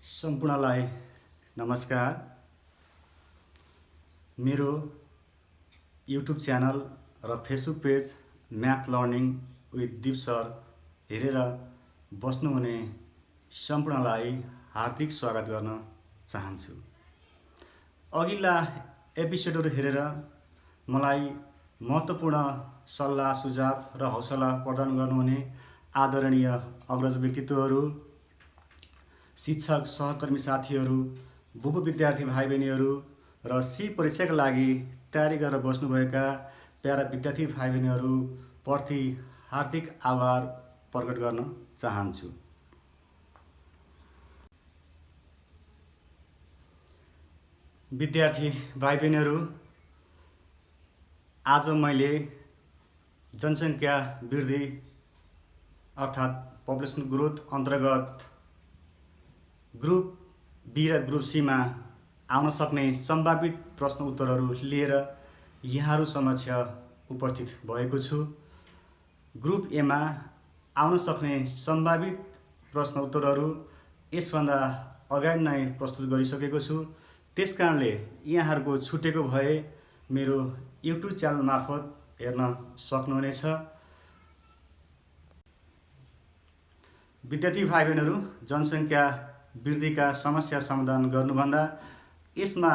सम्पूर्णलाई नमस्कार। मेरो YouTube channel र Facebook page math learning with दिप सर हेरेर बस्नुहुने सम्पूर्णलाई हार्दिक स्वागत गर्न चाहन्छु। अघिल्ला एपिसोडहरू हेरेर मलाई महत्त्वपूर्ण सल्लाह सुझाव र हौसला प्रदान गर्नुहुने आदरणीय अग्रज व्यक्तित्वहरू, शिक्षक सहकर्मी साथीहरू, बुबु विद्यार्थी भाइ बहिनीहरू र सी परीक्षाका लागि तयारी गरेर बस्नुभएका प्यारा विद्यार्थी भाइ बहिनीहरू प्रति हार्दिक आभार प्रकट गर्न चाहन्छु। विद्यार्थी भाइ बहिनीहरू, आज मैले जनसङ्ख्या वृद्धि अर्थात् पपुलेसन ग्रोथ अन्तर्गत ग्रुप बी र ग्रुप सीमा आउन सक्ने सम्भावित प्रश्न उत्तरहरू लिएर यहाँहरू समक्ष उपस्थित भएको छु। ग्रुप एमा आउन सक्ने सम्भावित प्रश्न उत्तरहरू यसभन्दा अगाडि नै प्रस्तुत गरिसकेको छु। त्यसकारणले यहाँहरूको छुटेको भए मेरो युट्युब च्यानल मार्फत हेर्न सक्नुहुनेछ। विद्यार्थी भाइ बहिनीहरू, जनसङ्ख्या वृद्धिका समस्या समाधान गर्नुभन्दा यसमा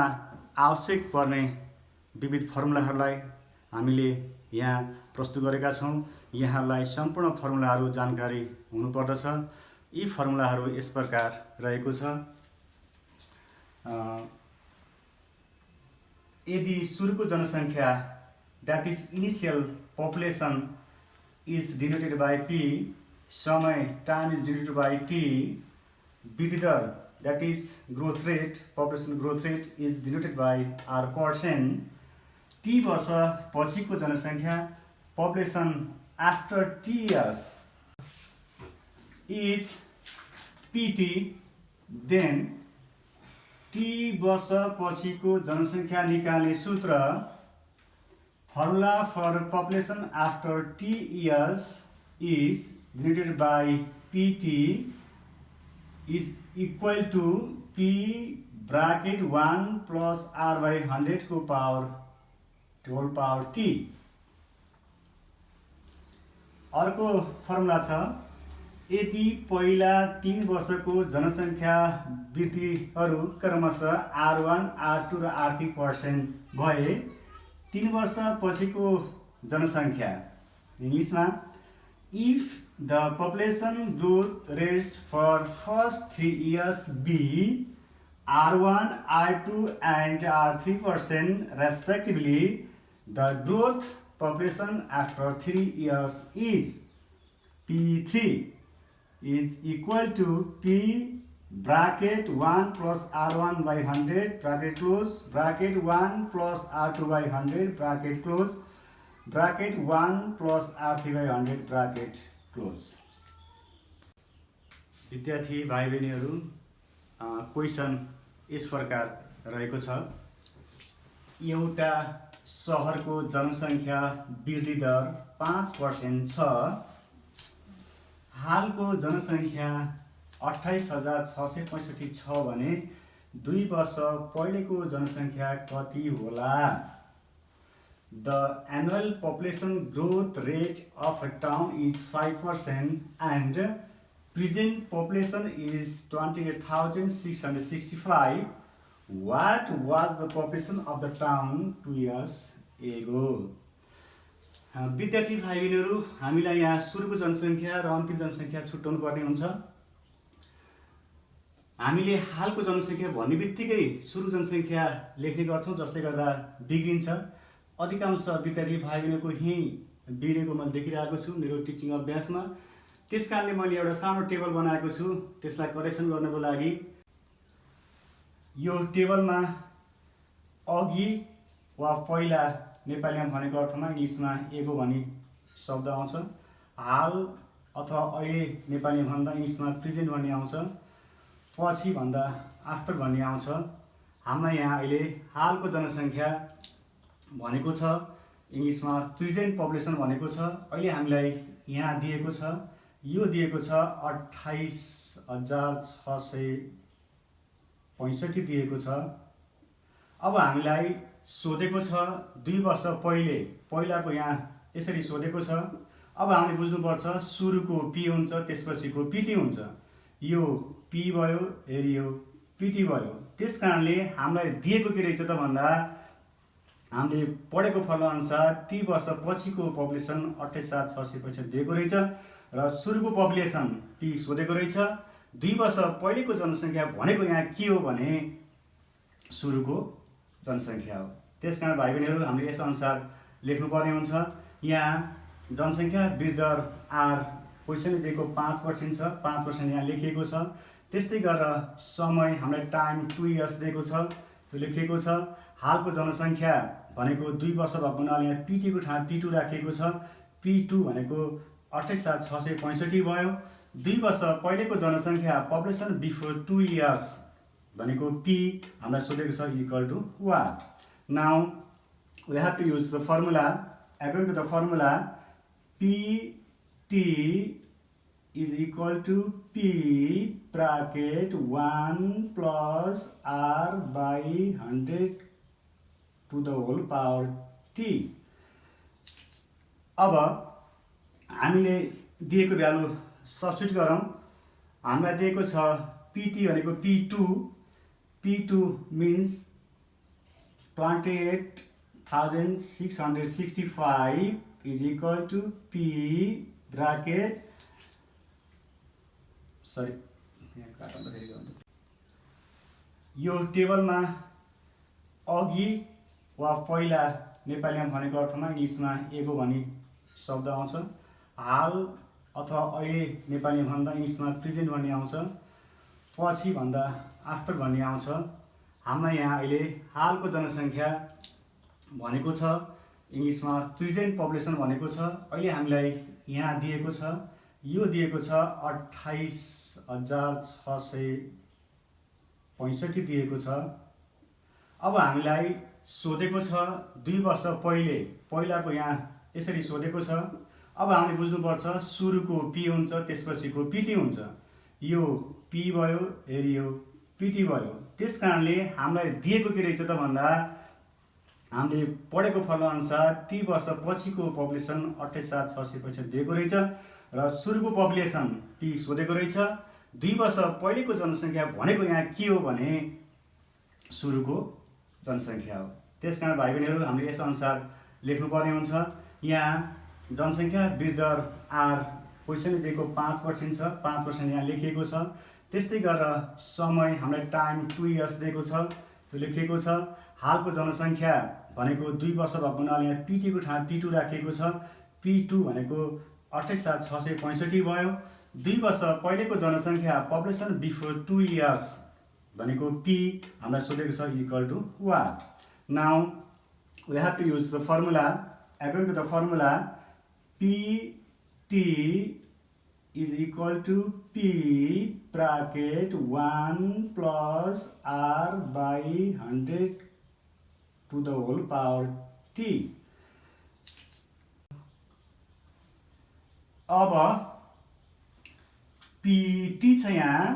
आवश्यक पर्ने विविध फर्मुलाहरूलाई हामीले यहाँ प्रस्तुत गरेका छौँ। यहाँहरूलाई सम्पूर्ण फर्मुलाहरू जानकारी हुनुपर्दछ। यी फर्मुलाहरू यस प्रकार रहेको छ। यदि सुरुको जनसङ्ख्या that is initial population is denoted by P, समय time is denoted by T, वृद्धि दर that is growth rate, population growth rate is denoted by r%. t वर्ष पछिको जनसङ्ख्या population after t years is pt. then t वर्ष पछिको जनसङ्ख्या निकाल्ने सूत्र formula for population after t years is denoted by pt is equal to p bracket 1 plus r by 100 को power 12 power t। अर्को फर्मुला छ, यदि पहिला 3 वर्षको जनसङ्ख्या वृद्धिहरू क्रमशः r1, r2 र r3% भए 3 वर्ष पछिको जनसङ्ख्या इङ्ग्लिसमा if the population growth rates for first 3 years be r1, r2 and r3% respectively, the growth population after 3 years is p3 is equal to p bracket 1 plus r1 by 100 bracket close bracket 1 plus r2 by 100 bracket close bracket 1 plus r3 by 100 bracket close। विद्यार्थी भाइ बहिनीहरू, question यस प्रकार रहेको छ। एउटा सहरको जनसङ्ख्या वृद्धि दर 5% छ। हालको जनसङ्ख्या 28,665 छ भने 2 वर्ष पहिलेको जनसङ्ख्या कति होला? The annual population growth rate of a town is 5% and present population is 28,665. What was the population of the town 2 years ago? विद्यार्थी भाइ बहिनीहरू, हामीलाई यहाँ सुरुको जनसङ्ख्या र अन्तिम जनसङ्ख्या छुट्याउनु पर्ने हुन्छ। हामीले हालको जनसङ्ख्या भन्ने बित्तिकै सुरु जनसङ्ख्या लेख्ने गर्छौँ, जसले गर्दा बिग्रिन्छ। अधिकांश विद्यार्थी भाइ बहिनीको यहीँ बिग्रेको मैले देखिरहेको छु मेरो टिचिङ अभ्यासमा। त्यसकारणले मैले एउटा सानो टेबल बनाएको छु। त्यसलाई करेक्सन गर्नको लागि यो टेबलमा अघि वा पहिला नेपालीमा भनेको अर्थमा इङ्ग्लिसमा एगो भन्ने शब्द आउँछ। हाल अथवा अहिले नेपालीमा भन्दा इङ्ग्लिसमा प्रेजेन्ट भन्ने आउँछ। पछि भन्दा आफ्टर भन्ने आउँछ। हामीलाई यहाँ अहिले हालको जनसङ्ख्या भनेको छ, इङ्ग्लिसमा प्रेजेन्ट पपुलेसन भनेको छ। अहिले हामीलाई यहाँ दिएको छ, यो दिएको छ 28,665 65 दिएको छ। अब हामीलाई सोधेको छ 2 वर्ष पहिलाको यहाँ यसरी सोधेको छ। अब हामीले बुझ्नुपर्छ सुरुको पी हुन्छ त्यसपछिको पीटी हुन्छ। यो पी भयो, हेरी यो पीटी भयो। त्यस कारणले हामीलाई दिएको के रहेछ त भन्दा हामीले पढेको फर्मुला अनुसार टी वर्ष पछिको पपुलेसन 28,665 दिएको रहेछ र सुरुको पपुलेसन पी सोधेको रहेछ। 2 वर्ष पहिलेको जनसङ्ख्या भनेको यहाँ के हो भने सुरुको जनसङ्ख्या हो। त्यसकारण भाइ बहिनीहरू हामीले यस अनुसार लेख्नुपर्ने हुन्छ। यहाँ जनसङ्ख्या वृद्धि दर आर क्वेसनले दिएको 5% छ, 5% यहाँ लेखिएको छ। त्यस्तै गरेर समय हामीलाई टाइम 2 इयर्स दिएको छ, त्यो लेखिएको छ। हालको जनसङ्ख्या भनेको 2 वर्ष भएको हुनाले यहाँ पीटीको ठाउँमा पी2 राखिएको छ। पी2 भनेको 28,665 भयो। 2 वर्ष पहिलेको जनसङ्ख्या पपुलेसन बिफोर 2 इयर्स भनेको पी हामीलाई सोधेको छ equal to what. Now we have to use the formula. According to the formula pt is equal to p bracket 1 plus r by 100 to the whole power t। अब हामीले दिएको value substitute गरौँ। हामीलाई दिएको छ pt भनेको p2 means 28,665 is equal to p bracket यो टेबलमा अघि वा पहिला नेपालीमा भनेको अर्थमा इङ्ग्लिसमा एगो भनी शब्द आउँछ। हाल अथवा अहिले नेपालीमा भन्दा इङ्ग्लिसमा प्रेजेन्ट भन्ने आउँछ। पछि भन्दा आफ्टर भन्ने आउँछ। हामीलाई यहाँ अहिले हालको जनसङ्ख्या भनेको छ, इङ्ग्लिसमा प्रेजेन्ट पपुलेसन भनेको छ। अहिले हामीलाई यहाँ दिएको छ, यो दिएको छ 28,665 दिएको छ। अब हामीलाई सोधेको छ 2 वर्ष पहिलाको यहाँ यसरी सोधेको छ। अब हामीले बुझ्नुपर्छ सुरुको पी हुन्छ त्यसपछिको पीटी हुन्छ। यो पी भयो, हेरी यो पीटी भयो। त्यस कारणले हामीलाई दिएको के रहेछ त भन्दा हामीले पढेको फर्मुला अनुसार टी वर्ष पछिको पपुलेसन 28,665 दिएको रहेछ र सुरुको पपुलेसन पी सोधेको रहेछ। 2 वर्ष पहिलेको जनसङ्ख्या भनेको यहाँ के हो भने सुरुको जनसङ्ख्या हो। त्यसकारण भाइ बहिनीहरू हामीले यस अनुसार लेख्नुपर्ने हुन्छ। यहाँ जनसङ्ख्या वृद्धि दर आर क्वेसनले दिएको 5% छ, 5% यहाँ लेखिएको छ। त्यस्तै गरेर समय हामीलाई टाइम 2 इयर्स दिएको छ, त्यो लेखिएको छ। हालको जनसङ्ख्या भनेको 2 वर्ष भएको हुनाले यहाँ पीटीको ठाउँमा पी2 राखिएको छ। पी2 भनेको 28,665 भयो। 2 वर्ष पहिलेको जनसङ्ख्या पपुलेसन बिफोर 2 इयर्स भनेको पी हामीलाई सोधेको छ equal to what. Now we have to use the formula. According to the formula pt is equal to p bracket 1 plus r by 100 to the whole power t। अब pt छ यहाँ,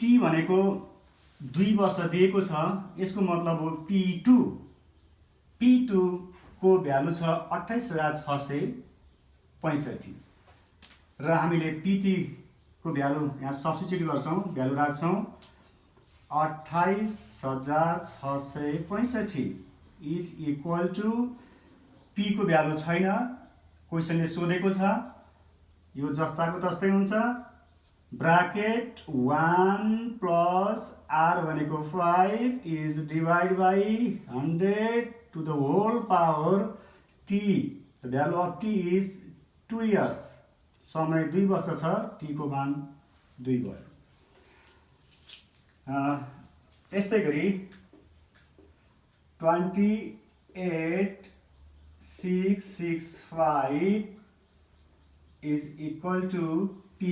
t भनेको 2 वर्ष दिएको छ। यसको मतलब हो p2 को भ्यालु छ 28,665 र हामीले पीटी को भ्यालु यहाँ सब्स्टिट्युट गर्छौँ, भ्यालु राख्छौँ 28,665 इज इक्वल टु पी को भ्यालु छैन, क्वेसनले सोधेको छ। यो जस्ताको तस्तै हुन्छ। ब्राकेट 1 प्लस आर भनेको 5 is divide by 100 to the whole power t। The value of t is 2 years। समय 2 वर्ष छ, t को मान 2 भयो। त्यस्तै गरी 28,665 is equal to p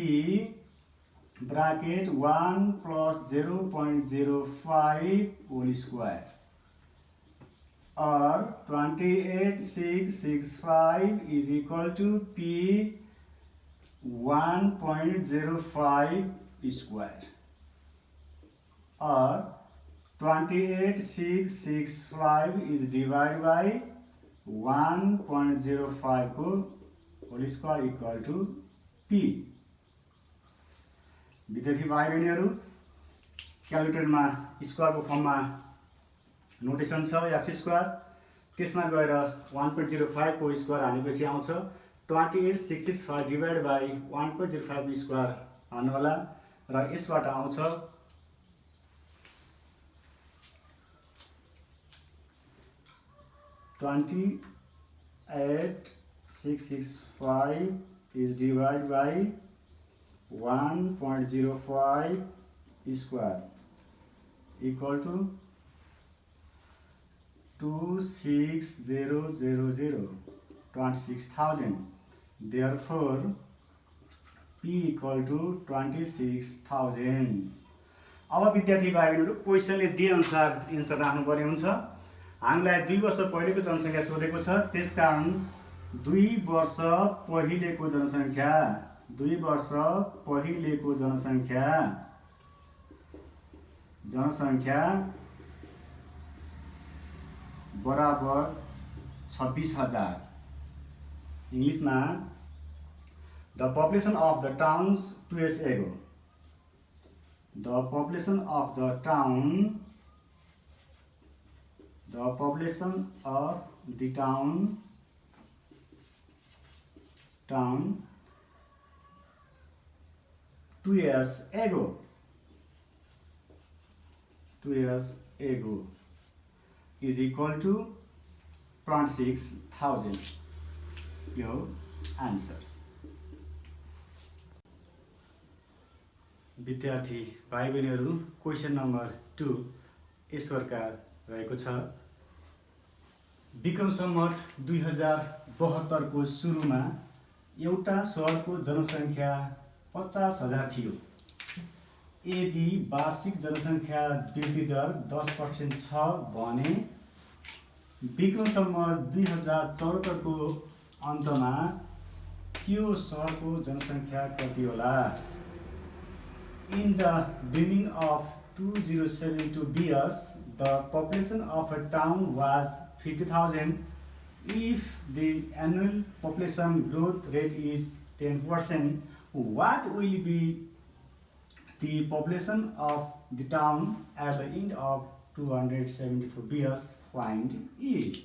bracket 1 plus 0.05 whole square or 28,665 is equal to p 1.05 square। or 28665 is divided by 1.05 को whole square equal to P। विद्यार्थी भाइ बहिनीहरू क्यालकुलेटरमा स्क्वायरको फर्ममा नोटेसन छ एक्स स्क्वायर, त्यसमा गएर 1.05 को स्क्वायर हानेपछि आउँछ 28665 डिभाइड बाई 1.05 को स्क्वायर हान्नु होला र यसबाट आउँछ 28665 is divided by 1.05 square equal to 26,000. Therefore, P equal to 26,000. अब विद्यार्थी भाइ बहिनीहरू क्वेसनले दिए अनुसार एन्सर राख्नु पर्ने हुन्छ। हामीलाई 2 वर्ष पहिलेको जनसङ्ख्या सोधेको छ, त्यसकारण 2 वर्ष पहिलेको जनसङ्ख्या बराबर 26,000। इंग्लिशमा the population of the towns 2 years ago. The population of the town 2 years ago is equal to 26,000. यो आन्सर। विद्यार्थी भाइ बहिनीहरू क्वेसन नम्बर 2 यस प्रकार रहेको छ। विक्रम सम्वत 2072 को सुरुमा एउटा सहरको जनसङ्ख्या 50,000 थियो। यदि वार्षिक जनसङ्ख्या वृद्धि दर 10% छ भने विक्रम सम्वत 2074 को अन्तमा त्यो सहरको जनसङ्ख्या कति होला? In the beginning of 2072 BS, the population of a town was 50,000. If the annual population growth rate is 10%, what will be the population of the town at the end of 274 BS? Find it.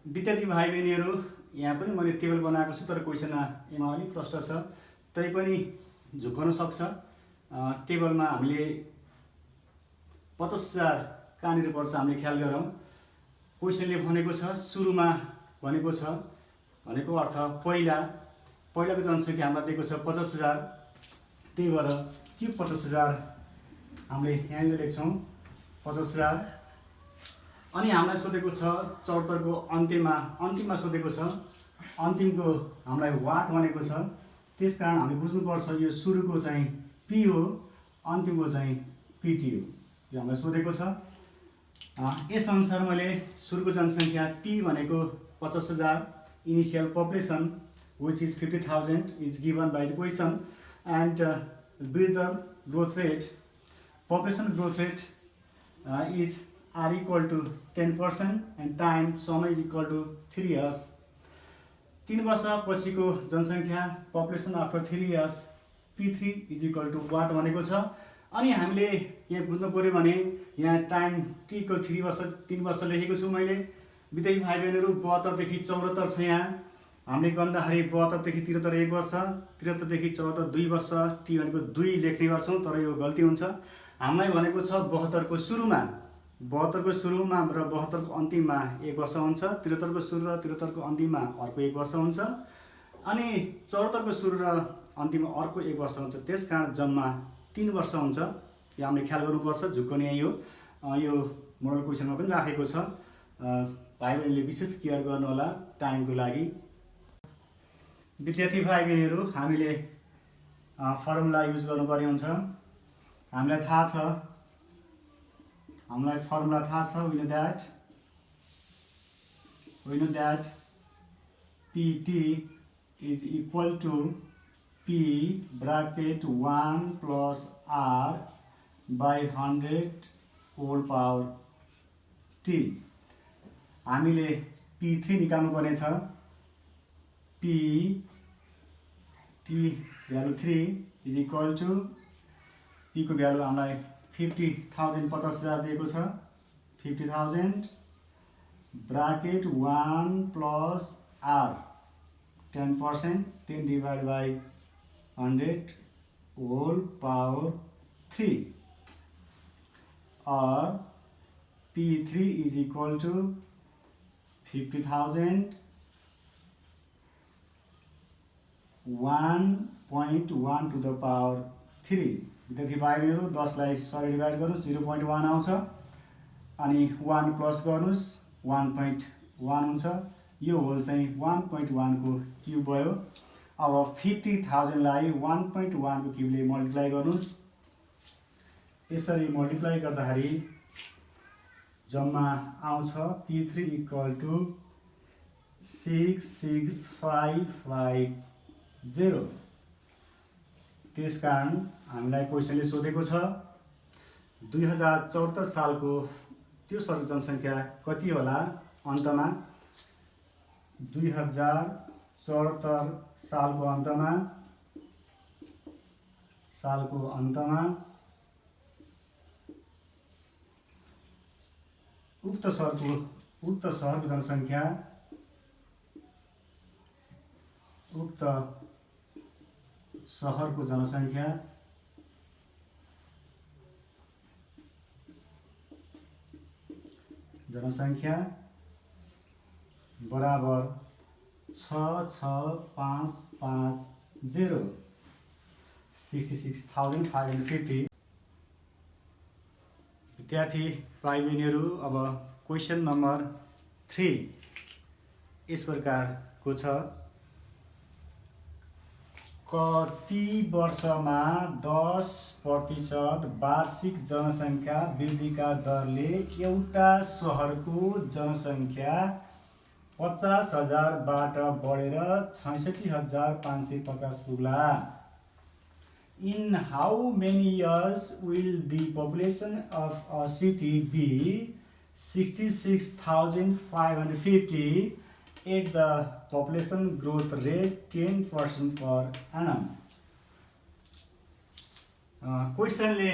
विद्यार्थी भाइ बहिनीहरू यहाँ पनि मैले table बनाएको छु, तर question एमा अलिक प्रश्न छ, तैपनि झुक्न सक्छ। टेबलमा हामीले 50,000 कहाँनिर पर्छ हामीले ख्याल गरौँ। क्वेसनले भनेको छ सुरुमा भनेको छ, भनेको अर्थ पहिलाको जनसङ्ख्या हामीलाई दिएको छ 50,000, त्यही भएर त्यो 50,000 हामीले यहाँनिर लेख्छौँ 50,000। अनि हामीलाई सोधेको छ 74 को अन्तिममा सोधेको छ, अन्तिमको हामीलाई वाट भनेको छ, त्यसकारण हामी बुझ्नुपर्छ यो सुरुको चाहिँ P हो, अन्तिमको चाहिँ PT हो। यो हामीलाई सोधेको छ। यस अनुसार मैले सुरुको जनसङ्ख्या P भनेको 50,000, initial population which is 50,000 is given by the question, and with the growth rate, population growth rate is are equal to 10% and time समय is equal to 3 years. 3 वर्ष पछिको जनसङ्ख्या population after 3 years P3 is equal to what भनेको छ। अनि हामीले यहाँ बुझ्नु पर्यो भने यहाँ टाइम T को 3 वर्ष लेखेको छु मैले। विद्यार्थी भाइ बहिनीहरू 72 देखि 74 छ। यहाँ हामीले गर्दाखेरि 72 देखि 73 1 वर्ष, 73 देखि 74 2 वर्ष, T भनेको 2 लेख्ने गर्छौँ, तर यो गल्ती हुन्छ। हामीलाई भनेको छ 72 को सुरुमा र 72 को अन्तिममा 1 वर्ष हुन्छ, 73 को सुरु र 73 को अन्तिममा अर्को 1 वर्ष हुन्छ, अनि 74 को सुरु र अन्तिममा अर्को 1 वर्ष हुन्छ। त्यसकारण जम्मा 3 वर्ष हुन्छ। यो हामीले ख्याल गर्नुपर्छ। झुक्कने यही हो। यो मोडल क्वेसनमा पनि राखेको छ। भाइ बहिनीले विशेष केयर गर्नु होला टाइमको लागि। विद्यार्थी भाइ बहिनीहरू हामीले फर्मुला युज गर्नुपर्ने हुन्छ। हामीलाई थाहा छ, फर्मुला थाहा छ। we know that PT is equal to P bracket 1 plus R by 100 whole power T. हामीले P3 निकाल्नु पर्ने छ। P T value 3 is equal to P को भ्यालु हामीलाई 50,000 50,000 दिएको छ। 50,000 bracket 1 plus R 10%, 10 divided by 100 whole power 3, or P3 is equal to 50,000 1.1 to the power 3। विद्यार्थी भाइहरु 10 लाई सरी डिभाइड गर्नुस् 0.1 आउँछ, अनि 1 प्लस गर्नुस् 1.1 हुन्छ। यो होल चाहिँ 1.1 को क्युब भयो। अब 50,000 लाई 1.1 को क्युबले मल्टिप्लाई गर्नुस्। यसरी मल्टिप्लाई गर्दाखेरि जम्मा आउँछ P3 इक्वल टु 66550। त्यसकारण हामीलाई क्वेशनले सोधेको छ 2074 सालको त्यो सर्व जनसङ्ख्या कति होला अन्तमा। 2074 सालको अन्तमा उक्त सहरको जनसङ्ख्या बराबर 66,550 66,550। विद्यार्थी भाइ बहिनीहरू, अब क्वेशन नम्बर 3 यस प्रकारको छ। कति वर्षमा 10% वार्षिक जनसङ्ख्या वृद्धिका दरले एउटा सहरको जनसङ्ख्या 50,000 बाट बढेर 66,550 पुग्ला? In how many years will the population of a city be 66,550 at the population growth rate 10% per annum? क्वेशनले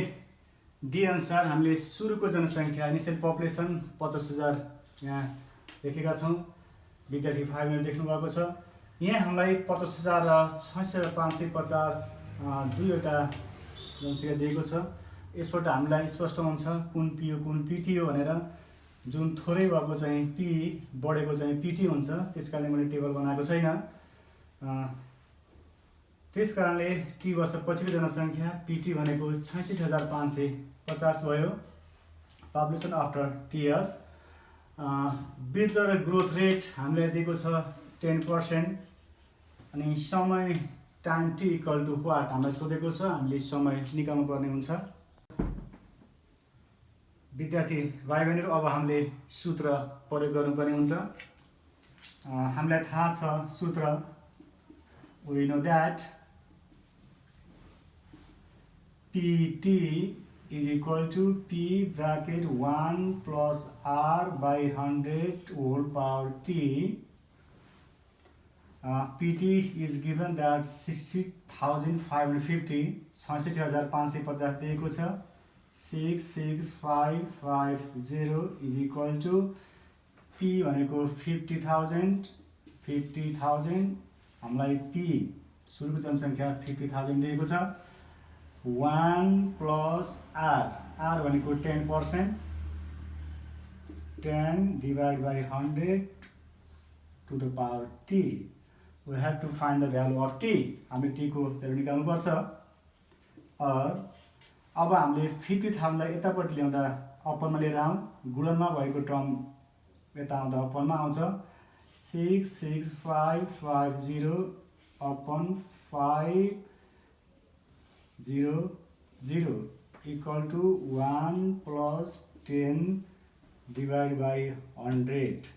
दिए अनुसार हामीले सुरुको जनसङ्ख्या इनिसियल पपुलेसन 50,000 यहाँ लेखेका छौँ। विद्यार्थी भाइहरूले देख्नु भएको छ। यहाँ हामीलाई 50,000 र 66,550 दुईवटा जनसङ्ख्या दिएको छ। यसबाट हामीलाई स्पष्ट हुन्छ कुन P हो कुन PT हो भनेर। जुन थोरै भएको चाहिँ P, बढेको चाहिँ PT हुन्छ। त्यसकारणले मैले टेबल बनाएको छैन। त्यसकारणले T वर्ष पछिको जनसङ्ख्या PT भनेको 66,550 भयो। Population after T years. वृद्धि र ग्रोथ रेट हामीलाई दिएको छ 10%। अनि समय time T equal to what हामीलाई सोधेको छ। हामीले समय निकाल्नु पर्ने हुन्छ। विद्यार्थी भाइ बहिनीहरू, अब हामीले सूत्र प्रयोग गर्नुपर्ने हुन्छ। हामीलाई थाहा छ सूत्र, we know that PT is equal to P bracket 1 plus R by 100 whole power T. PT is given that 60,550 66,550 दिएको छ। 66,550 is equal to P भनेको 50,000 हामीलाई P सुरुको जनसङ्ख्या 50,000 दिएको छ। 1 plus R भनेको 10%, 10 divided by 100 to the power T. We have to find the value of T. हामीले T को भ्यालु निकाल्नु पर्छ। अब हामीले 50,000 लाई यतापट्टि ल्याउँदा अपनमा लिएर आउँ। गुणनमा भएको टर्म यता आउँदा अपनमा आउँछ। 66,550 upon 500 equal to 1 plus 10 divided by 100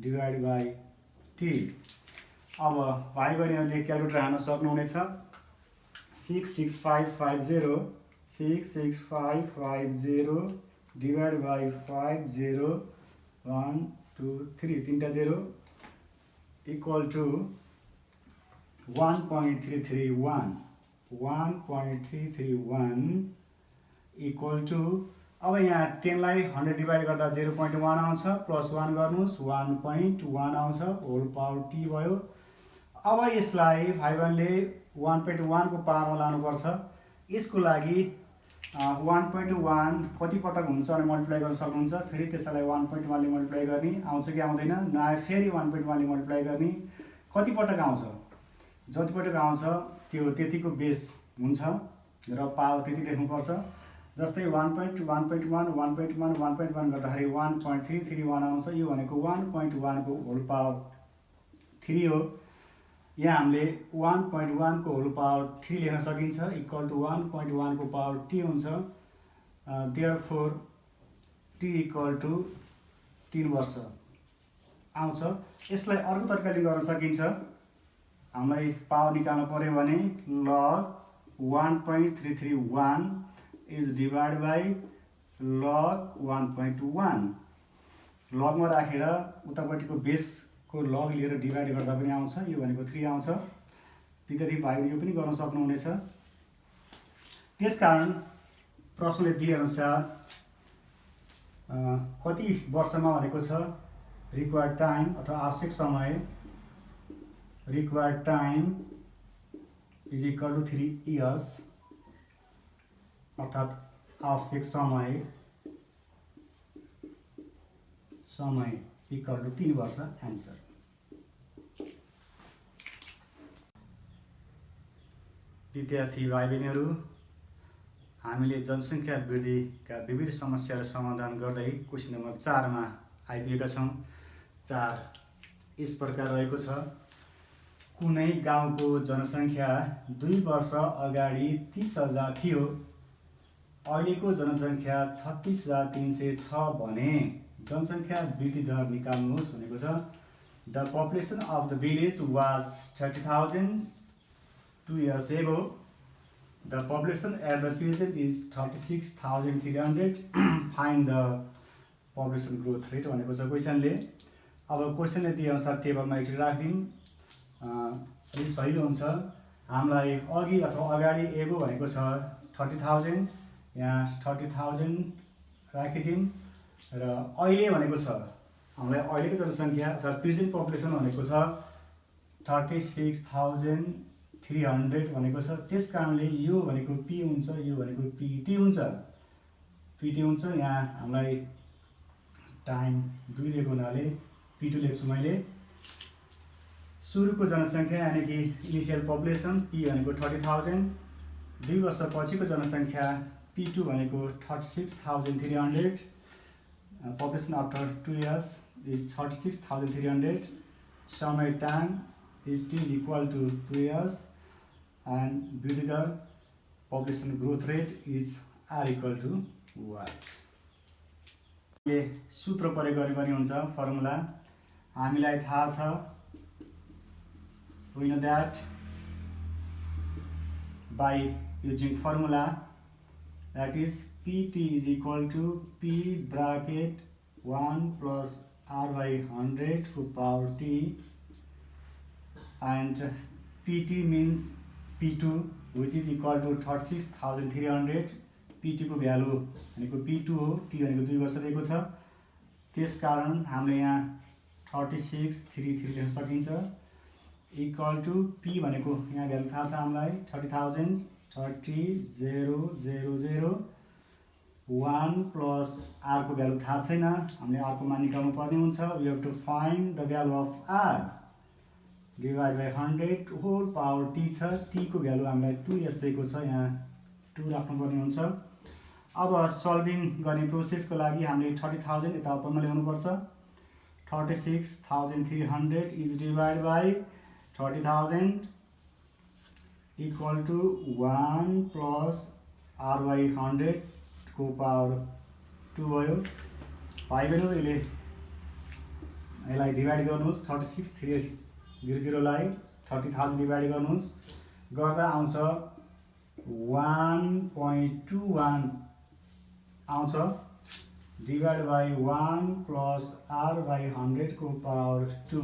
divided by T. अब भाइ बहिनीहरूले क्यालकुलेटर हाल्न सक्नुहुनेछ। 66,550 66550 डिवाइड बाई 50 1 2 3 तीनटा 0 इक्वल टू 1.331 इक्वल टू अब यहाँ 10 लाई 100 डिवाइड गर्दा 0.1 आउँछ प्लस 1 गर्नुहोस् 1.1 आउँछ होल पावर टी भयो। अब यसलाई 500ले 1.1 को पावरमा लानुपर्छ। यसको लागि 1.1 कति पटक हुन्छ भने मल्टिप्लाई गर्न सक्नुहुन्छ। फेरि त्यसलाई 1.1 ले मल्टिप्लाई गर्ने आउँछ कि आउँदैन, नआए फेरि 1.1 ले मल्टिप्लाई गर्ने कति पटक आउँछ, जति पटक आउँछ त्यो त्यतिको बेस हुन्छ र पावर त्यति लेख्नुपर्छ। जस्तै 1.1 गर्दाखेरि 1.331 आउँछ। यो भनेको 1.1 को होल पावर 3 हो। यहाँ हामीले 1.1 को होल पावर 3 लेख्न सकिन्छ इक्वल टू 1.1 को पावर टी हुन्छ। देयरफोर टी इक्वल टू 3 वर्ष आउँछ। यसलाई अर्को तरिकाले गर्न सकिन्छ। हामीलाई पावर निकाल्नु पर्यो भने लग 1.331 इज डिवाइड बाई लग 1.1 लगमा राखेर उतापट्टिको बेसको लग लिएर डिवाइड गर्दा पनि आउँछ। यो भनेको 3 आउँछ। विद्यार्थी भाइले यो पनि गर्न सक्नुहुनेछ। त्यसकारण प्रश्नले दिएअनुसार कति वर्षमा भनेको छ रिक्वायर्ड टाइम अथवा आवश्यक समय required time is equal to 3 years अर्थात आवश्यक समय इक्वल टू 3 वर्ष एन्सर। विद्यार्थी भाइ बहिनीहरू, हामीले जनसङ्ख्या वृद्धिका विविध समस्याहरू समाधान गर्दै क्वेसन नम्बर 4 मा आइपुगेका छौँ। 4 यस प्रकार रहेको छ। कुनै गाउँको जनसङ्ख्या 2 वर्ष अगाडि 30,000 थियो, अहिलेको जनसङ्ख्या 36,306 भने जनसङ्ख्या वृद्धि दर निकाल्नुहोस् भनेको छ। The population of the village was 30,000 2 years ago. The population at the present is 36,300. Find the population growth rate भनेको छ क्वेसनले। अब क्वेसनले दिए अनुसार टेबलमा एकचोटि राखिदिउँ। यो सही हुन्छ। हामीलाई अघि अथवा अगाडि एगो भनेको छ 30,000, यहाँ 30,000 राखिदिउँ र अहिले भनेको छ हामीलाई अहिलेको जनसङ्ख्या अथवा प्रेजेन्ट पपुलेसन भनेको छ 36,300 भनेको छ। त्यस कारणले यो भनेको पी हुन्छ, यो भनेको पीटी हुन्छ। यहाँ हामीलाई टाइम 2 दिएको हुनाले P2 लेख्छु मैले। सुरुको जनसङ्ख्या यानी कि इनिसियल पपुलेसन P भनेको 30,000, 2 वर्ष पछिको जनसङ्ख्या P2 भनेको 36,300, पपुलेसन आफ्टर 2 years इज 36,300, समय time is t is equal to 2 years and वृद्धि दर population growth rate is r equal to what। ले सूत्र प्रयोग गरे पनि हुन्छ। फर्मुला हामीलाई थाहा छ, we know that by using formula that is pt is equal to p bracket 1 plus r by 100 to power t and pt means p2 which is equal to 36,300। pt को भ्यालु भनेको p2 हो, t भनेको 2 वर्ष दिएको छ। त्यसकारण हामीले यहाँ 36,333 लेख्न सकिन्छ इक्वल टु p भनेको यहाँ भ्यालु थाहा छ हामीलाई 30,000 30,000 1 प्लस r को भ्यालु थाहा छैन, हामीले r को मान निकाल्नु पर्ने हुन्छ। We have to find the value of r divide by 100 whole power t छ। t को भ्यालु हामीलाई 2 यस दिएको छ, यहाँ 2 राख्नुपर्ने हुन्छ। अब सल्भिङ गर्ने प्रोसेसको लागि हामीले 30,000 यता उपरमा ल्याउनुपर्छ। 36,300 is divide by 30,000 equal to 1 plus r by 100 को पावर 2 भयो। भाइ बहिनी यसलाई डिवाइड गर्नुहोस्। 36,300 लाई 30,000 डिवाइड गर्नुहोस्, गर्दा आउँछ 1.21 आउँछ divide by 1 plus r by 100 को पावर 2।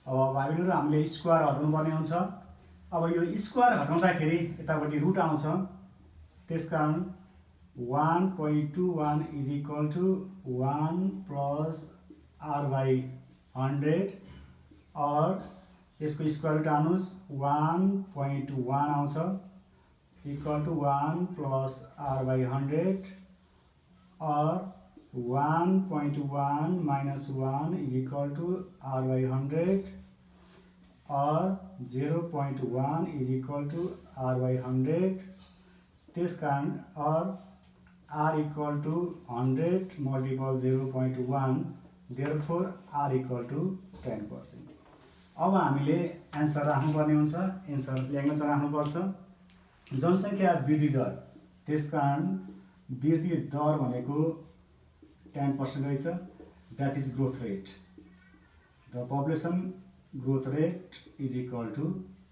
अब भाइबेनीहरु हामीले स्क्वायर हटाउनु पर्ने हुन्छ। अब यो स्क्वायर हटाउँदाखेरि यतापट्टि रुट आउँछ, त्यसकारण 1.21 is equal to 1 plus r by 100 और यसको स्क्वायर रुट हाल्नुस् 1.1 आउँछ equal to 1 plus r by 100 और 1.1 minus 1 is equal to r by 100 और 0.1 is equal to r by 100। त्यस कारण और r equal to 100 multiple 0.1 therefore r equal to 10%। अब हामीले एन्सर राख्नुपर्ने हुन्छ, एन्सर ल्याङ्ग्वेज राख्नुपर्छ। जनसङ्ख्या वृद्धि दर, त्यसकारण वृद्धि दर भनेको 10% रहेछ, that is growth rate. The population growth rate is equal to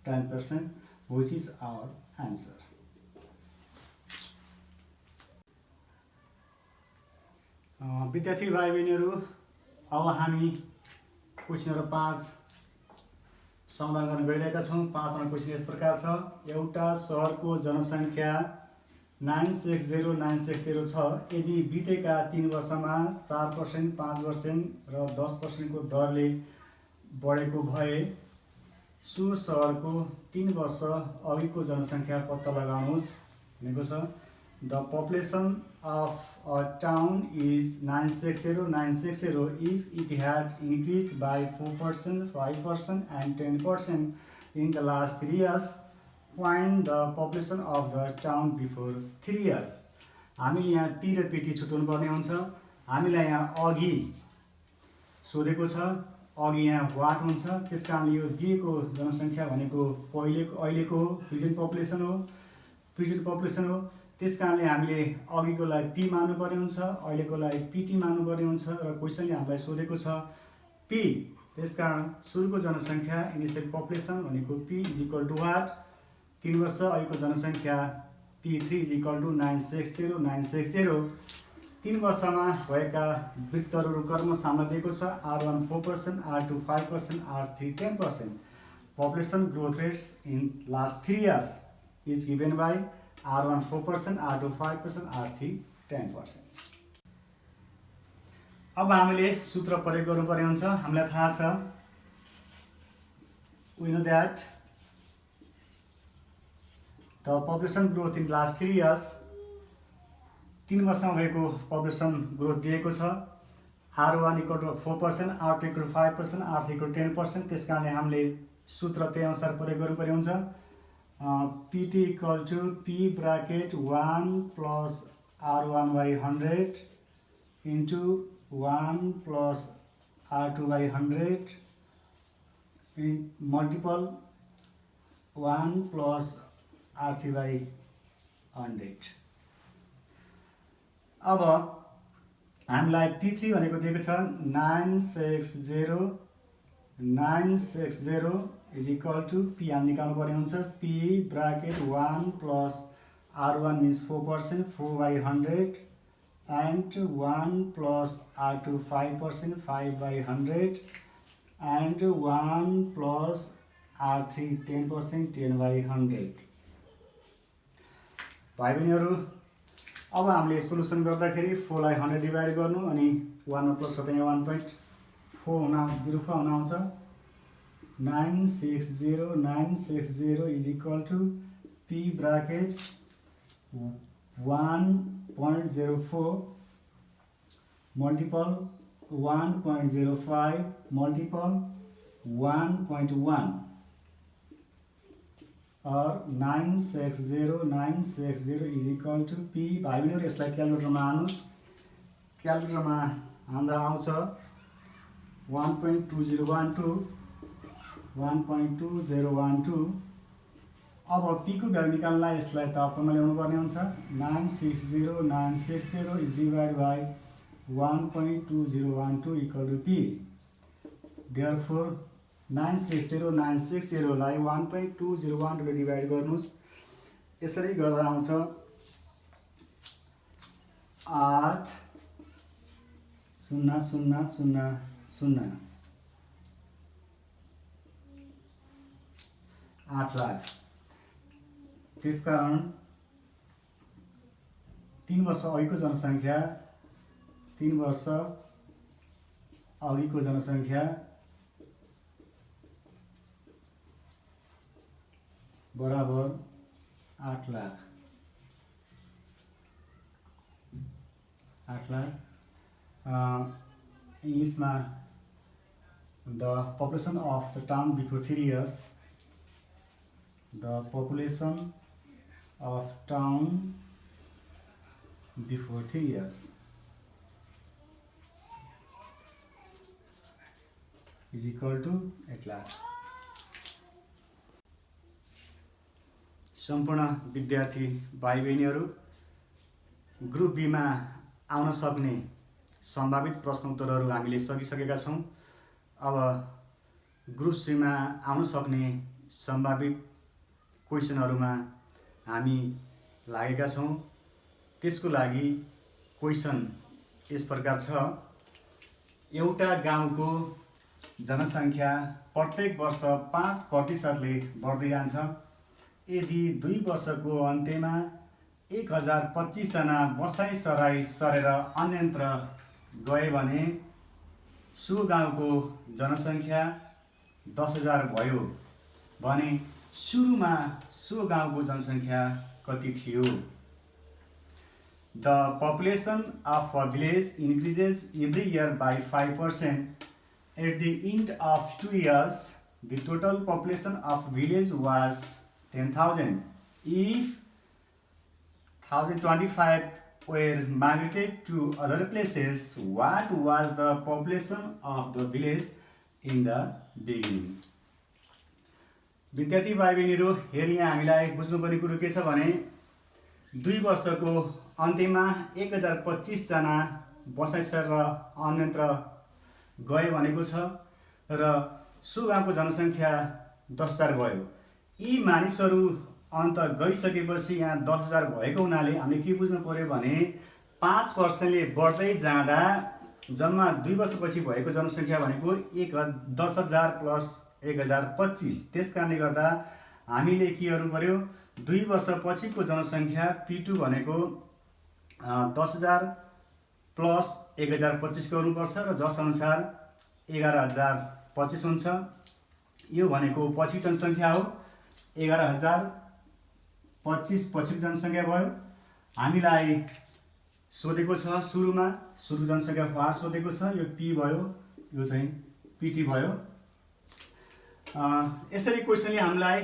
10% which is our answer. विद्यार्थी भाइ बहिनीहरू, अब हामी क्वेसन नम्बर 5 समाधान गर्न गइरहेका छौँ। 5 नम्बर क्वेसन यस प्रकार छ। एउटा सहरको जनसङ्ख्या 960,960 छ। यदि बितेका 3 वर्षमा 4%, 5% र 10% को दरले बढेको भए सो सहरको 3 वर्ष अघिको जनसङ्ख्या पत्ता लगाउनुहोस् भनेको छ। The population of a town is 960,960 if it had increased by 4%, 5% and 10% in the last 3 years. Find the population of the town before 3 years. हामीले यहाँ पी र पीटी छुट्याउनु पर्ने हुन्छ। हामीलाई यहाँ अघि सोधेको छ, अघि यहाँ वाट हुन्छ, त्यसकारणले यो दिएको जनसङ्ख्या भनेको अहिलेको प्रेजेन्ट पपुलेसन हो। त्यसकारणले हामीले अघिकोलाई पी मान्नुपर्ने हुन्छ, अहिलेकोलाई पीटी मान्नुपर्ने हुन्छ र क्वेसनले हामीलाई सोधेको छ पी। त्यसकारण सुरुको जनसङ्ख्या इनिसियल पपुलेसन भनेको P is equal to what, 3 वर्ष अघिको जनसङ्ख्या P3 इज इक्वल टु 960,960। 3 वर्षमा भएका वृद्धि दरहरू क्रमशः दिएको छ। R1 4%, R2 5%, R3 10%। Population growth rates in last 3 years is given by R1 4%, R2 5%, R3 10%। अब हामीले सूत्र प्रयोग गर्नुपर्ने हुन्छ। हामीलाई थाहा छ, we know that the population growth in last 3 years, 3 वर्षमा भएको पपुलेसन ग्रोथ दिएको छ। R1 equal to 4%, R2 equal to 5%, R3 equal to 10%। त्यस कारणले हामीले सूत्र त्यही अनुसार प्रयोग गर्नुपर्ने हुन्छ। PT equal to P bracket 1 plus R1 by 100 into 1 plus R2 by 100 multiple 1 plus R3 by 100। अब हामीलाई P3 भनेको दिएको छ 960,960 इज इक्वल टु पी हामी निकाल्नु पर्ने हुन्छ। P bracket 1 plus R1 means 4%, 4 by 100 and 1 plus R2 5%, 5 by 100 and 1 plus R3 10%, 10 by 100। भाइ बहिनीहरू, अब हामीले सोलुसन गर्दाखेरि 4 लाई 100 डिभाइड गर्नु अनि 1 मा प्लस गर्दा यहाँ 1.4 हुन आउँछ। 960,960 is equal to P bracket 1.04 multiple 1.05 multiple 1.1 और 960,960 इज इक्वल टु P। भाइ बहिनीहरू, यसलाई क्यालकुलेटरमा हाल्नुहोस्। क्यालकुलेटरमा हाल्दा आउँछ 1.2012। 1.2012। अब P को भ्यालु निकाल्नलाई यसलाई तपमा ल्याउनु पर्ने हुन्छ। 960,960 is divide by 1.2012 equal to P। Therefore 960,960 लाई 1.2012 ले डिभाइड गर्नुस्। यसरी गर्दा आउँछ 8 0 0 0 0 8 लाख। त्यसकारण 3 वर्ष अघिको जनसङ्ख्या 3 वर्ष अघिको जनसङ्ख्या बराबर 8 लाख। 8 लाख इङ्ग्लिसमा the population of the town before 3 years, the population of town before 3 years is equal to 8 lakh. सम्पूर्ण विद्यार्थी भाइ बहिनीहरू, ग्रुप बीमा आउन सक्ने सम्भावित प्रश्नोत्तरहरू हामीले सकिसकेका छौँ। अब ग्रुप सीमा आउन सक्ने सम्भावित क्वेसनहरूमा हामी लागेका छौँ। त्यसको लागि क्वेसन यस प्रकार छ। एउटा गाउँको जनसङ्ख्या प्रत्येक वर्ष 5% बढ्दै जान्छ। यदि 2 वर्षको अन्त्यमा 1025 जना बसाइसराई सरेर अन्यत्र गए भने सो गाउँको जनसङ्ख्या 10,000 भयो भने सुरुमा सो गाउँको जनसङ्ख्या कति थियो? The population of a village increases every year by 5%. At the end of 2 years, the total population of village was 10,000. If 1,025 were migrated to other places, what was the population of the village in the beginning? विद्यार्थी भाइ बहिनीहरू, हेर यहाँ हामीलाई बुझ्नुपर्ने कुरो के छ भने 2 वर्षको अन्त्यमा 1025 जना बसाइसरेर अन्यत्र गए भनेको छ र सो गाउँको जनसङ्ख्या 10,000 भयो। यी मानिसहरू अन्त गइसकेपछि यहाँ 10,000 भएको हुनाले हामीले के बुझ्नु पर्यो भने 5%ले बढ्दै जाँदा जम्मा 2 वर्षपछि भएको जनसङ्ख्या भनेको 10,000 प्लस 1025। त्यस कारणले गर्दा हामीले के गर्नु पर्यो, 2 वर्षपछिको जनसङ्ख्या P2 भनेको 10,000 प्लस 1025 गर्नुपर्छ र जसअनुसार 11,025 हुन्छ। यो भनेको पछिको जनसङ्ख्या हो। 11,025 पछिको जनसङ्ख्या भयो। हामीलाई सोधेको छ सुरु जनसङ्ख्या वार सोधेको छ। यो P भयो, यो चाहिँ PT भयो। यसरी क्वेसनले हामीलाई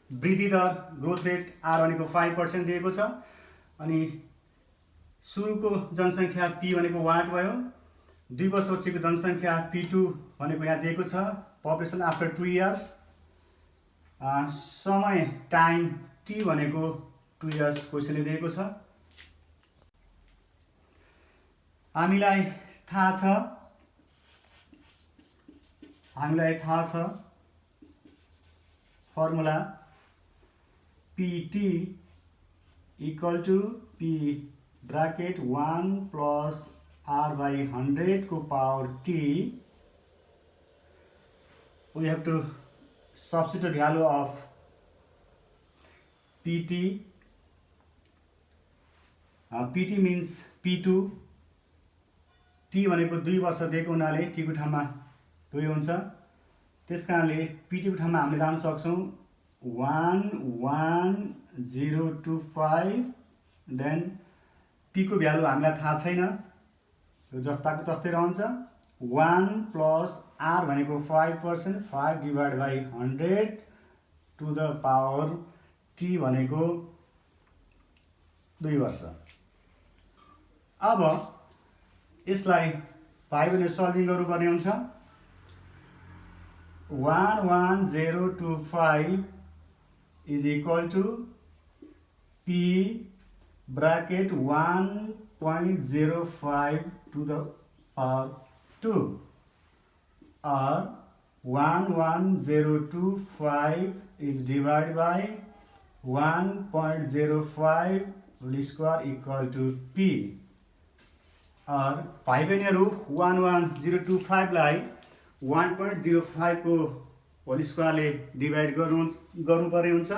वृद्धि दर ग्रोथ रेट R भनेको 5% दिएको छ अनि सुरुको जनसङ्ख्या P भनेको वाट भयो। 2 वर्षपछिको जनसङ्ख्या P2 भनेको यहाँ दिएको छ। पपुलेसन आफ्टर 2 इयर्स, समय टाइम T भनेको 2 इयर्स क्वेसनले दिएको छ। हामीलाई थाहा छ formula PT equal to P bracket 1 plus R by 100 को power T. We have to substitute value of PT. PT means P2. T भनेको 2 वर्ष दिएको हुनाले T को ठाउँमा 2 हुन्छ। त्यसकारणले PT को ठाउँमा हामीले राख्न सक्छौँ 11025। देन P को भ्यालु हामीलाई थाहा छैन, यो जस्ताको तस्तै रहन्छ। 1 प्लस R भनेको 5%, 5 divide by 100 to the power T भनेको 2 वर्ष। अब यसलाई भाइ बहिनी सल्भिङ गर्नुपर्ने हुन्छ। 11025 is equal to P bracket 1.05 to the power 2 or 11025 is divided by 1.05 whole square equal to P. भाइ बहिनीहरू 11025लाई 1.05 को होल स्क्वायरले डिभाइड गर्नुपर्ने हुन्छ।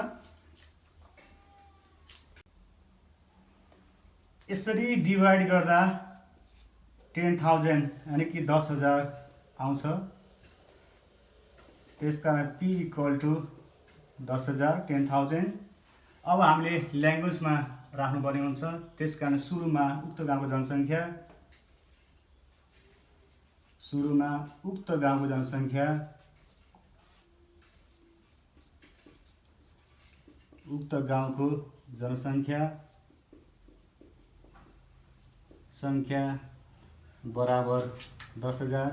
यसरी डिभाइड गर्दा 10,000 यानि कि 10,000 आउँछ। त्यसकारण P इक्वल टु 10,000 10,000। अब हामीले ल्याङ्ग्वेजमा राख्नुपर्ने हुन्छ। त्यसकारण सुरुमा उक्त गाउँको जनसङ्ख्या संख्या बराबर 10,000।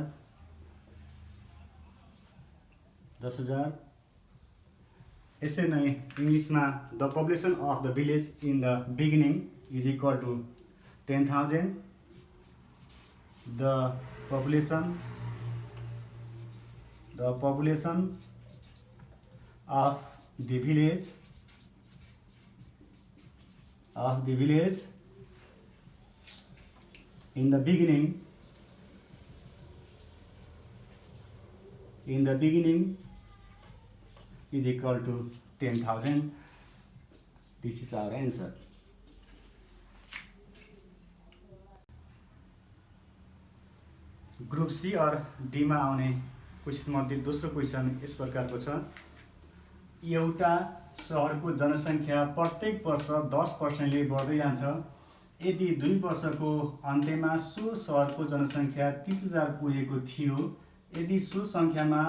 यसै नै इङ्ग्लिसमा the population of the village in the beginning is equal to 10,000। The population of the village in the beginning is equal to 10,000. This is our answer. Group C और डी में आउने क्वेसन मध्ये दोस्रो क्वेसन यस प्रकारको छ। एउटा सहरको जनसङ्ख्या प्रत्येक वर्ष 10% बढ्दै जान्छ। यदि 2 वर्षको अन्त्यमा सो सहरको जनसङ्ख्या 30,000 पुगेको थियो, यदि सो सङ्ख्यामा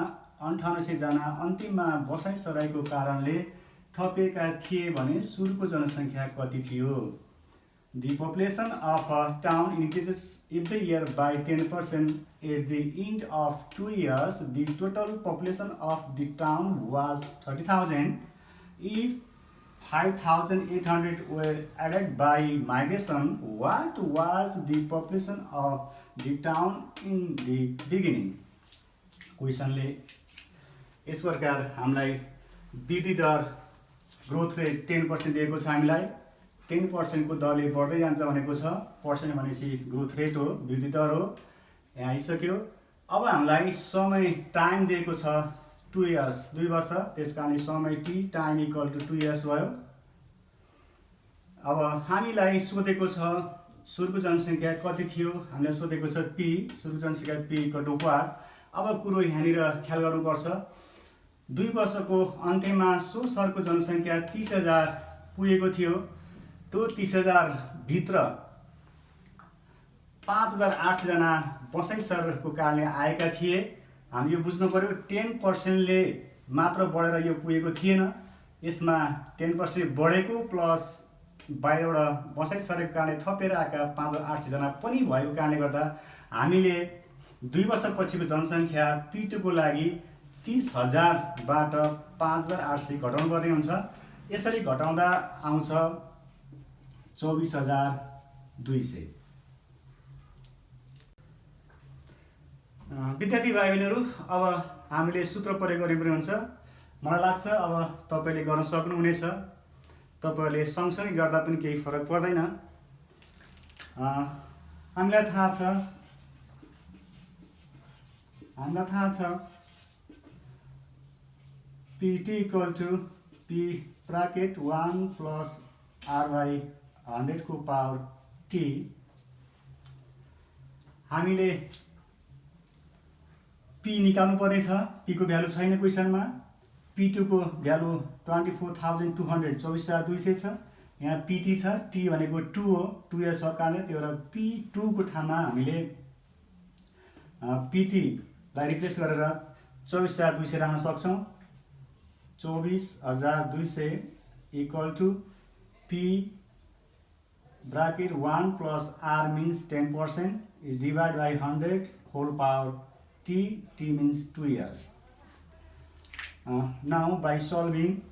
9800 जना अन्तिममा बसाइसराईको कारणले थपिएका थिए भने सुरुको जनसङ्ख्या कति थियो? The population of a town increases every year by 10%. At the end of 2 years, the total population of the town was 30,000. If 5,800 were added by migration, what was the population of the town in the beginning? क्वेसनले यस प्रकार हामीलाई वृद्धि दर growth rate 10% दिएको छ। हामीलाई 10% को दरले बढ्दै जान्छ भनेको छ। पर्सेन्ट भनेपछि ग्रोथ रेट हो, वृद्धि दर हो। यहाँ आइसक्यो। अब हामीलाई समय टाइम दिएको छ 2 इयर्स 2 वर्ष। त्यसकारणले समय T time equal to 2 years भयो। अब हामीलाई सोधेको छ सुरुको जनसङ्ख्या कति थियो? हामीलाई सोधेको छ पी, सुरुको जनसङ्ख्या पी इक्वल टु वाट। अब कुरो यहाँनिर ख्याल गर्नुपर्छ। 2 वर्षको अन्त्यमा सो सहरको जनसङ्ख्या 30,000 पुगेको थियो। त्यो 30,000 भित्र 5,800 जना बसाइसरको कारणले आएका थिए। हामी यो बुझ्नु पर्यो 10%ले मात्र बढेर यो पुगेको थिएन। यसमा 10% बढेको प्लस बाहिरबाट बसाइसरेको कारणले थपेर आएका 5,800 जना पनि भएको कारणले गर्दा हामीले 2 वर्षपछिको जनसङ्ख्या P2 को लागि 30,000 बाट 5,800 घटाउनु पर्ने हुन्छ। यसरी घटाउँदा आउँछ 24,200। विद्यार्थी भाइ बहिनीहरू, अब हामीले सूत्र प्रयोग गर्नुपर्ने हुन्छ। मलाई लाग्छ अब तपाईले गर्न सक्नुहुनेछ। तपाईले सँगसँगै गर्दा पनि केही फरक पर्दैन। हामीलाई थाहा छ PT equal to P bracket 1 plus R by 100 को पावर T। हामीले P निकाल्नु पर्ने छ। P को भ्यालु छैन क्वेसनमा। P2 को भ्यालु 24,200 24,200 छ। यहाँ PT छ, T भनेको 2 हो, 2 इयर्स भएको कारणले त्यो भएर P2 को ठाउँमा हामीले PT लाई रिप्लेस गरेर 24,200 राख्न सक्छौं। 24,200 equal to P bracket 1 plus R means 10% is divided by 100 whole power T means 2 years. Now by solving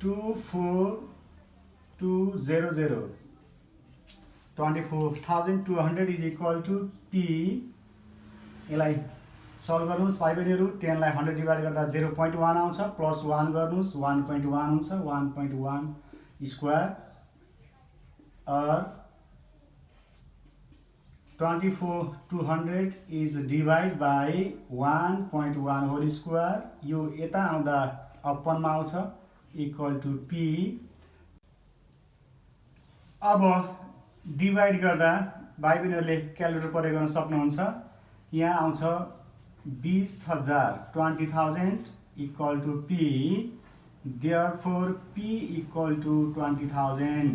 24200 24,200 is equal to P। यसलाई सल्भ गर्नुहोस् भाइ बहिनीहरू। 10 लाई 100 डिभाइड गर्दा 0.1 आउँछ, प्लस 1 गर्नुहोस् 1.1 हुन्छ, 1.1 square or 24,200 is divided by 1.1 whole square। यो यता आउँदा अपनमा आउँछ इक्वल टु पी। अब डिभाइड गर्दा भाइ बहिनीहरूले क्यालकुलेटर प्रयोग गर्न सक्नुहुन्छ। यहाँ आउँछ 20,000 20,000 equal to P, therefore P equal to 20,000।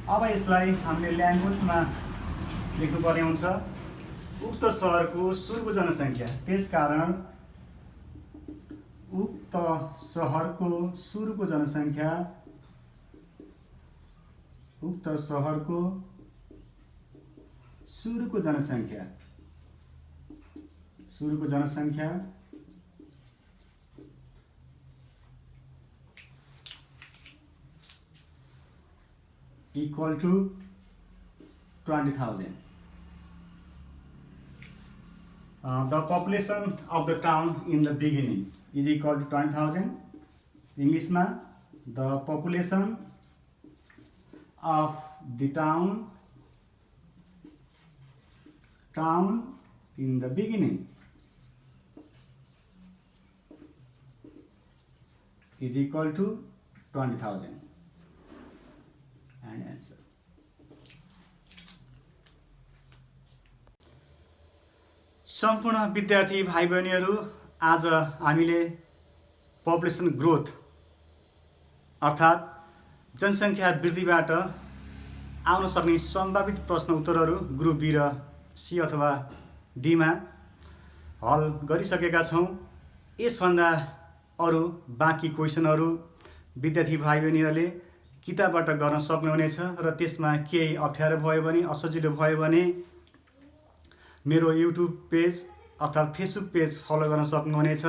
अब यसलाई हामीले ल्याङ्ग्वेजमा लेख्नुपर्ने हुन्छ। उक्त सहरको सुरुको जनसङ्ख्या, त्यसकारण उक्त सहरको सुरुको जनसङ्ख्या, उक्त सहरको सुरुको जनसङ्ख्या, सुरुको जनसङ्ख्या equal to 20,000। The population of the town in the beginning is equal to 20,000। English में the population of the town in the beginning is equal to 20,000। And answer। सम्पूर्ण विद्यार्थी भाइ बहिनीहरू, आज हामीले पपुलेसन ग्रोथ अर्थात् जनसङ्ख्या वृद्धिबाट आउन सक्ने सम्भावित प्रश्न उत्तरहरू ग्रुप बी र सी अथवा डीमा हल गरिसकेका छौँ। यसभन्दा अरू बाँकी क्वेसनहरू विद्यार्थी भाइ बहिनीहरूले किताबबाट गर्न सक्नुहुनेछ र त्यसमा केही अप्ठ्यारो भयो भने, असजिलो भयो भने मेरो युट्युब पेज अर्थात् फेसबुक पेज फलो गर्न सक्नुहुनेछ।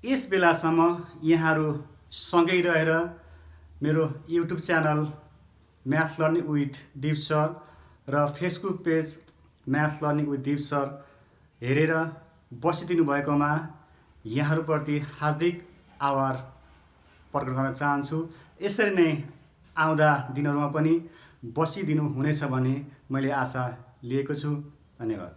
यस बेलासम्म यहाँहरू सँगै रहेर मेरो YouTube channel math learning with दिप सर र Facebook page math learning with दिप सर हेरेर बसिदिनु भएकोमा यहाँहरूप्रति हार्दिक आभार प्रकट गर्न चाहन्छु। यसरी नै आउँदा दिनहरूमा पनि बसिदिनु हुनेछ भन्ने मैले आशा लिएको छु। धन्यवाद।